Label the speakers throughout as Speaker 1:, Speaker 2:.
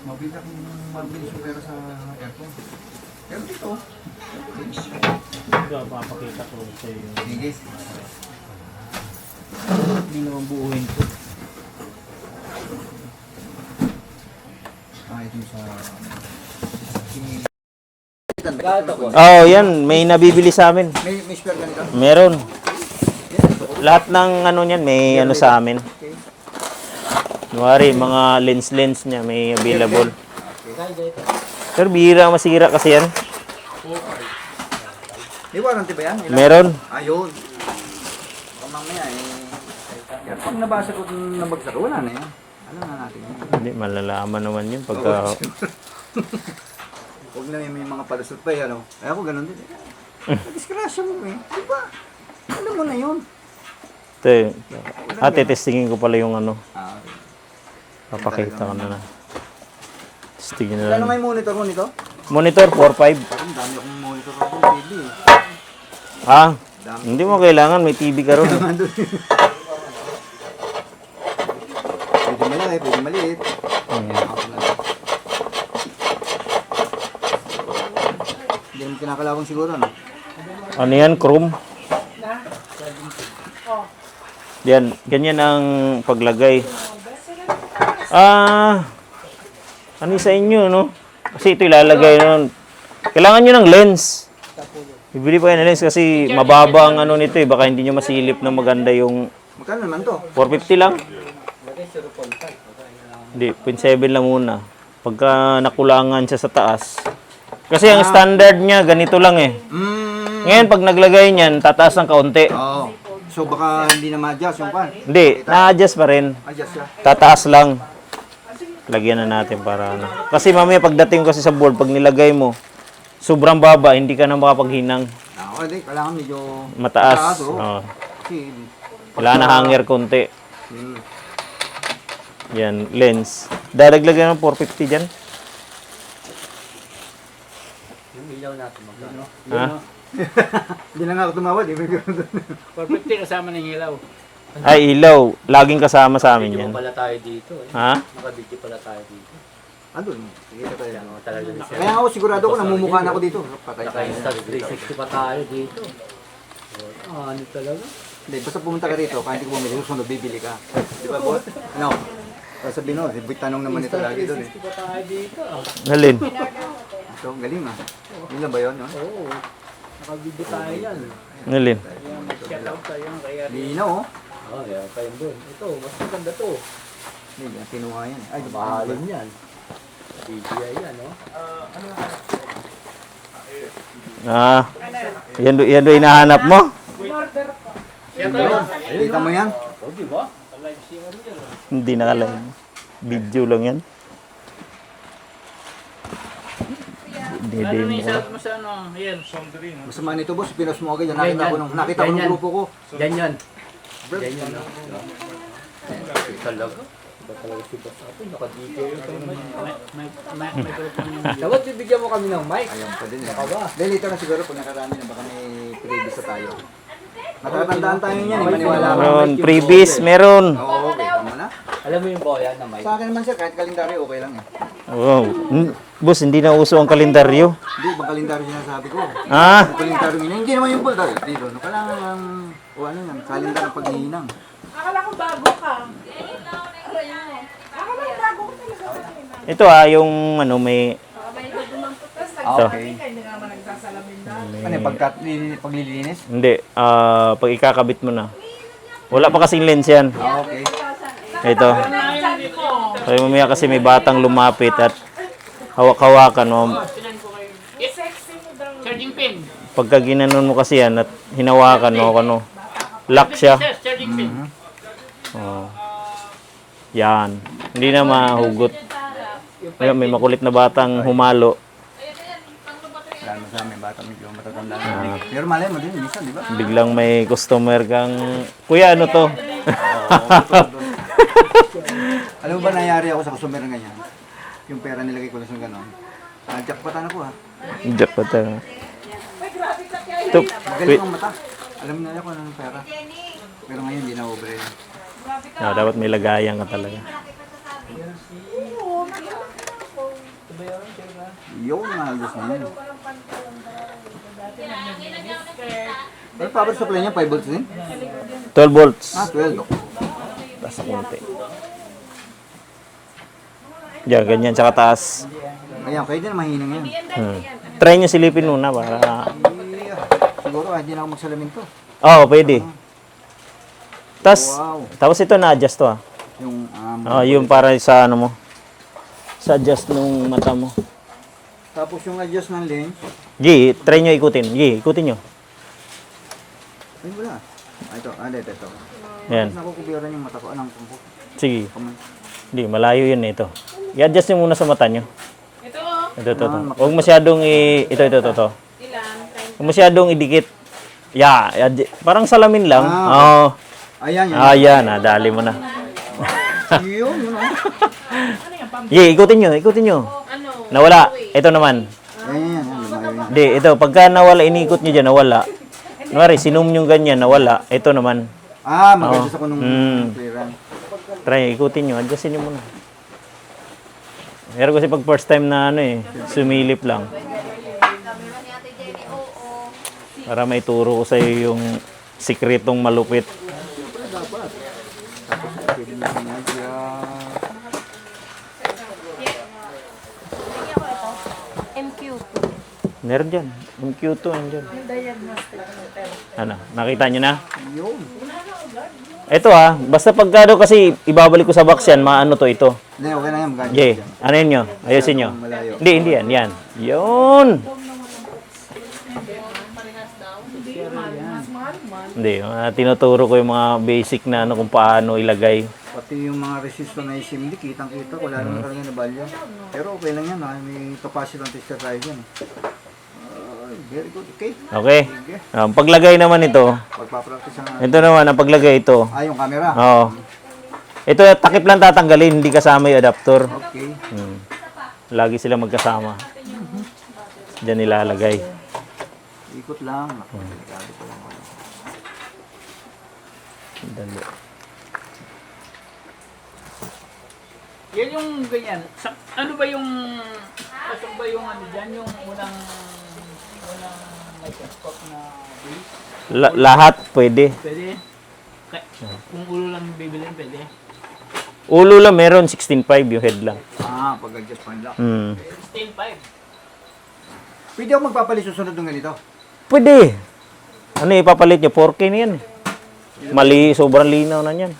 Speaker 1: Mabili akong mabilis yung pera sa aircon. Pero dito.
Speaker 2: Ito, papakita ko sa iyo.
Speaker 1: Sige.
Speaker 2: Hindi naman buuhin ko.
Speaker 1: Ito sa...
Speaker 3: Oh, yan. May nabibili sa amin.
Speaker 1: May spare ganito?
Speaker 3: Meron. Lahat ng ano niyan, may ano sa amin. Nuwari, mga lens niya, may available. Pero bihira masira kasi yan.
Speaker 1: May warranty ba yan?
Speaker 3: Meron.
Speaker 1: Ayun. Kung mamaya eh. Pag nabasa ko na bagsak, wala na yan. Ano na natin yan?
Speaker 3: Hindi, malalaman naman yun pagka...
Speaker 1: Huwag na may mga palusot pa eh, ano? Ay ako ganun din. Disgrasya mo eh. Diba? Alam mo na yun.
Speaker 3: Ito, testingin ko pala yung ano.
Speaker 1: Okay.
Speaker 3: Papakita ko na. Testingin na
Speaker 1: Ano
Speaker 3: lang.
Speaker 1: may monitor mo nito?
Speaker 3: Monitor 4.5.
Speaker 1: Parang dami akong monitor ako ng TV eh.
Speaker 3: Ha? Hindi mo kailangan, may TV ka ron.
Speaker 1: Pwede malaki, pwede maliit. Hindi naman kinakalawang siguro, no?
Speaker 3: Ano yan? Chrome? Yan, ganyan ang paglagay. Ano sa inyo, no? Kasi ito ilalagay nun. Kailangan nyo ng lens. Bibili pa kayo ng lens kasi mababa ang ano nito eh. Baka hindi nyo masilip na maganda yung
Speaker 1: Magkano naman to?
Speaker 3: 450 lang. Hindi, 0.7 lang muna. Pagka nakulangan siya sa taas. Kasi ang standard niya, ganito lang eh. Ngayon, pag naglagay niyan, tataas ng kaunti.
Speaker 1: Oo. So baka hindi na ma-adjust yung pan.
Speaker 3: Hindi, na-adjust pa rin.
Speaker 1: Adjust siya.
Speaker 3: Tataas lang. Lagyan na natin para ano. Kasi mamaya pagdating kasi sa board, pag nilagay mo, sobrang baba, hindi ka na makapaghinang.
Speaker 1: Okay, kailangan medyo
Speaker 3: Mataas.
Speaker 1: oh.
Speaker 3: Oh.
Speaker 1: Kasi,
Speaker 3: Kailangan na hanger konti.
Speaker 1: hmm.
Speaker 3: Yan, lens. Dadaglagan ng 450 dyan.
Speaker 2: Yung ilaw natin magkano?
Speaker 3: Ha?
Speaker 1: Hindi na nga ako tumawad.
Speaker 2: 450 kasama ng ilaw.
Speaker 3: Ay, ilaw. Laging kasama sa amin
Speaker 2: Video
Speaker 3: yan.
Speaker 2: pala tayo dito eh.
Speaker 3: Ha?
Speaker 2: Nakabidyo pala tayo dito.
Speaker 1: Andun. Sige ka tayo.
Speaker 2: Ano talaga ni Sir?
Speaker 1: Kaya ako sigurado ko namumukha na ako dito. Patay tayo.
Speaker 2: Naka-install 360 pa tayo dito. Ano talaga?
Speaker 1: Hindi, basta pumunta ka rito, kahit hindi ko bumili, susunod, bibili ka. Di ba, boss? Ano? Sabihin mo, tanong naman ito lagi doon eh.
Speaker 2: 360 pa tayo dito.
Speaker 3: Halin.
Speaker 1: So, galing ah. Yun lang ba yun? No?
Speaker 2: Oo. Nakabidyo tayo yan.
Speaker 3: Halin.
Speaker 2: Kaya mag-shout out tayo kaya
Speaker 1: Linaw oh.
Speaker 2: oh, yeah, kayo doon. Ito, mas maganda to.
Speaker 1: Hindi, kinuha yan. Ay,
Speaker 2: Mahalin yan. DJI yan, no?
Speaker 3: Yan do hinahanap mo?
Speaker 1: Kita mo yan?
Speaker 2: Oh, di ba?
Speaker 3: Hindi nakalive. Video lang yan. Dede mo ko.
Speaker 2: mo sa ano? Ayan.
Speaker 1: Basta man ito, boss, pinos mo agad yan. Nakita ko ng grupo ko.
Speaker 2: Yan yan. Yan yan, no? Talaga? Ba talaga si boss ako? Naka-DJ yung dapat bibigyan mo kami ng mic.
Speaker 1: Ayun pa din eh.
Speaker 2: Baka ba?
Speaker 1: Dahil ito na siguro, kung nakarami na, baka may previous na tayo. Matatandaan tayo niyan, maniwala ka.
Speaker 3: Meron. Previous, meron.
Speaker 1: Oo, okay, tama na.
Speaker 2: Alam mo yung boyan na mic?
Speaker 1: Sa akin naman sir, kahit kalendaryo, okay lang eh.
Speaker 3: Wow. Boss, hindi na uso ang kalendaryo.
Speaker 1: Hindi, bang kalendaryo sinasabi ko.
Speaker 3: Ah?
Speaker 1: Yung kalendaryo yun, hindi naman yung bulldog. Dito, no? Kailangan lang, o ano yan, kalendar ng paghihinang.
Speaker 4: Akala ko bago ka. Akala ko bago ka talaga.
Speaker 3: Ito yung ano may...
Speaker 4: Tapos
Speaker 1: Okay.
Speaker 4: ka, hindi nga naman nagsasalamin na.
Speaker 1: Ano yung paglilinis?
Speaker 3: Hindi. Pag ikakabit mo na. Wala pa kasing lens yan.
Speaker 1: Okay.
Speaker 3: Ito.
Speaker 4: Sabi ko,
Speaker 3: Kaya mamaya kasi may batang lumapit at hawak-hawakan mo.
Speaker 4: sexy mo daw.
Speaker 2: Charging pin.
Speaker 3: Pagka ginanon mo kasi yan at hinawakan mo, ano, lock siya.
Speaker 2: Charging pin.
Speaker 3: Oh. Yan. Hindi na mahugot. Ngayon, may makulit na batang humalo.
Speaker 1: Lalo sa amin, bata medyo matatanda na. Pero malay mo din, minsan, di ba?
Speaker 3: Biglang may customer kang, Kuya, ano to?
Speaker 1: Alam mo ba nangyari ako sa customer na ganyan? Yung pera nilagay ko lang sa gano'n. Jackpotan ako ha.
Speaker 3: Jack pa tayo.
Speaker 4: Ay, grabe ka kaya.
Speaker 3: Ito,
Speaker 1: Magaling ang mata. Alam nila kung ano ng pera. Pero ngayon, hindi na obre.
Speaker 3: dapat may lagayan ka talaga.
Speaker 1: Yun, ayos na yan.
Speaker 4: Dati nag-skirt.
Speaker 1: Pero power supply niya, 5 volts din?
Speaker 3: 12 volts.
Speaker 1: 12.
Speaker 3: Taas sa konti. Diyan, ganyan, tsaka taas.
Speaker 1: Ayan, pwede na mahinang yan.
Speaker 3: Try nyo silipin muna para...
Speaker 1: Yeah. Siguro, hindi na ako magsalamin to.
Speaker 3: Oo, pwede.
Speaker 1: Wow.
Speaker 3: Tapos ito na-adjust to ah.
Speaker 1: Yung,
Speaker 3: Yung para sa ano mo. Sa adjust nung mata mo.
Speaker 1: tapos yung adjust ng lens,
Speaker 3: G, try nyo ikutin. G, ikutin nyo.
Speaker 1: ay wala. Ito.
Speaker 3: Yan.
Speaker 1: Nakukubiran yung mata ko. Anong kung
Speaker 3: Sige.
Speaker 1: kamay.
Speaker 3: Hindi, malayo yun ito. I-adjust nyo muna sa mata nyo.
Speaker 4: Ito,
Speaker 3: Ito. Huwag masyadong Ito.
Speaker 4: ilan?
Speaker 3: Huwag masyadong idikit. Parang salamin lang. Oo.
Speaker 1: Ayan, yun.
Speaker 3: Ayan, nadali mo na.
Speaker 1: Yun, yun.
Speaker 3: G, ikutin nyo.
Speaker 4: Ano?
Speaker 3: Nawala. Ito naman.
Speaker 1: Ayan, lumayo yan.
Speaker 3: Hindi, ito. Pagka nawala, inikot nyo dyan, nawala. Kunwari, sinum nyo ganyan, nawala. Ito naman.
Speaker 1: Mag-adjust ako nung
Speaker 3: Mm.
Speaker 1: clearance.
Speaker 3: Try, ikutin nyo. Adjustin nyo muna. Pero kasi pag first time na sumilip lang. Para may turo ko sa'yo yung sikretong malupit.
Speaker 1: Pwede na sinadya.
Speaker 5: MQ2.
Speaker 3: Meron dyan. Yung Q2, nandyan. Ano, nakita nyo na?
Speaker 1: Yun.
Speaker 3: Ito basta pagka daw kasi ibabalik ko sa box yan, maano to ito.
Speaker 1: Hindi, okay na yan. Mag-adjust
Speaker 3: Jay,
Speaker 1: yan.
Speaker 3: ano yun nyo? Ayusin nyo.
Speaker 1: Malayo.
Speaker 3: Hindi yan. Yan. Yun! Hindi, tinuturo ko yung mga basic na ano kung paano ilagay.
Speaker 1: Pati yung mga resistor na SMD, kitang-kita. Wala naman talaga na value. Pero okay lang yan. May capacitor tester tayo dyan. Very good. Okay.
Speaker 3: Okay? Paglagay naman ito,
Speaker 1: Pagpapractice ang...
Speaker 3: ito naman, ang paglagay ito.
Speaker 1: Yung camera.
Speaker 3: Oo. Ito, takip lang tatanggalin, hindi kasama yung adapter.
Speaker 1: Okay.
Speaker 3: Lagi sila magkasama. Diyan nilalagay.
Speaker 1: Ikot lang. Delikado ko lang.
Speaker 3: Dali.
Speaker 2: Yan yung ganyan. Ano ba yung... Pasok ba yung ano dyan? Yung unang microscope na base?
Speaker 3: Lahat pwede.
Speaker 2: Pwede? Kung ulo lang bibilin, pwede?
Speaker 3: Ulo lang meron, 16.5 yung head lang.
Speaker 1: Pag-adjust pa nila.
Speaker 2: Still 5.
Speaker 1: Pwede ako magpapalit susunod ng ganito.
Speaker 3: Pwede. Ano ipapalit nyo? 4K na yan. Sobrang linaw na yan.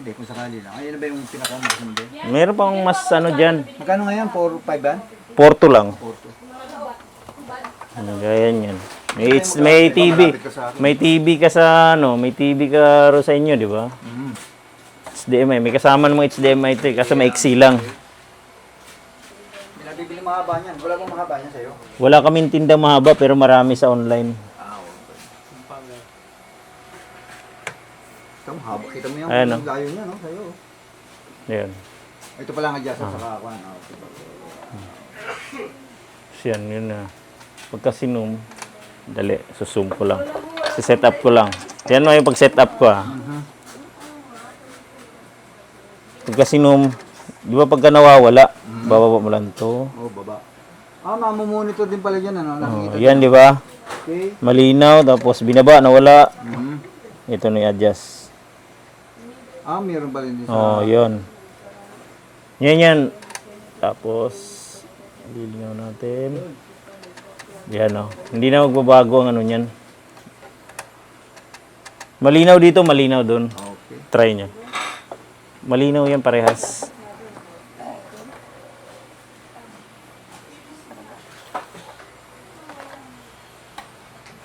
Speaker 1: Hindi, kung sakali lang. Ayun na ba yung pinaka-maximum din?
Speaker 3: Meron pang mas ano dyan.
Speaker 1: Magkano ngayon? 4-5 ba?
Speaker 3: 4.2 lang.
Speaker 1: 4-2.
Speaker 3: Ganyan yan. May TV. May TV ka sa may TV ka ro sa inyo, di ba? HDMI. May kasama namang HDMI ito kasi maiksi lang.
Speaker 1: May nabibili mahaba niyan. Wala bang mahaba niyan sa'yo?
Speaker 3: Wala kaming tinda mahaba pero marami sa online.
Speaker 1: Ito, mahaba. Kita mo yung
Speaker 3: Ayan,
Speaker 1: gayo niya, no? Sa'yo.
Speaker 3: Ayan.
Speaker 1: Ito pala ang adjustan sa kakuan.
Speaker 3: Yan, yun na. Pagka sinum, dali, susum ko lang. Si-set up ko lang. Yan mo yung pag-set up ko Pagka sinum, di ba pagka nawawala, bababa mo lang to.
Speaker 1: Baba. Mamamonitor din pala dyan, ano? Nakikita.
Speaker 3: Yan, di ba?
Speaker 1: Okay.
Speaker 3: Malinaw, tapos binaba, nawala. Ito na i-adjust.
Speaker 1: Meron pa rin din sa...
Speaker 3: Yun. Yan. Tapos, lilinaw natin. Yan, Hindi na magbabago ang ano niyan. Malinaw dito, malinaw doon.
Speaker 1: Okay.
Speaker 3: Try niya. Malinaw yan parehas.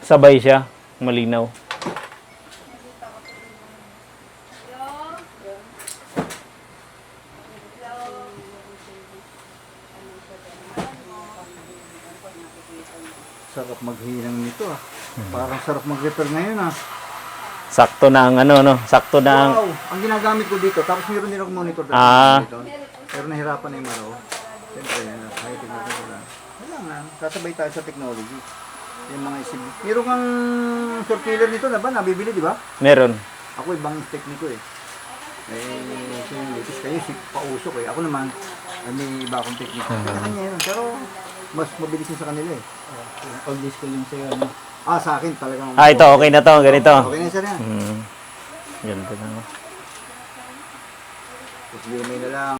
Speaker 3: Sabay siya, malinaw.
Speaker 1: Sarap maghinang nito, Parang sarap mag-repair ngayon,
Speaker 3: Sakto na ang sakto na ang...
Speaker 1: Wow! Ang ginagamit ko dito, tapos meron din ako monitor dito. Pero nahirapan na yung maro. Siyempre, kahit tignan ko lang. Wala nga, sasabay tayo sa technology. Yung mga isip. Meron kang short killer nito na ba? Nabibili, di ba?
Speaker 3: Meron.
Speaker 1: Ako ibang technique ko . Kasi latest kayo, pausok . Ako naman, may iba akong technique. Kanya yun. Pero mas mabilis yun sa kanila eh.
Speaker 2: Pag disco yung sa'yo, ano?
Speaker 1: Sa akin talagang...
Speaker 3: Ito, okay na to, ganito.
Speaker 1: Okay na sir yan.
Speaker 3: Ganda na.
Speaker 1: Tapos na lang.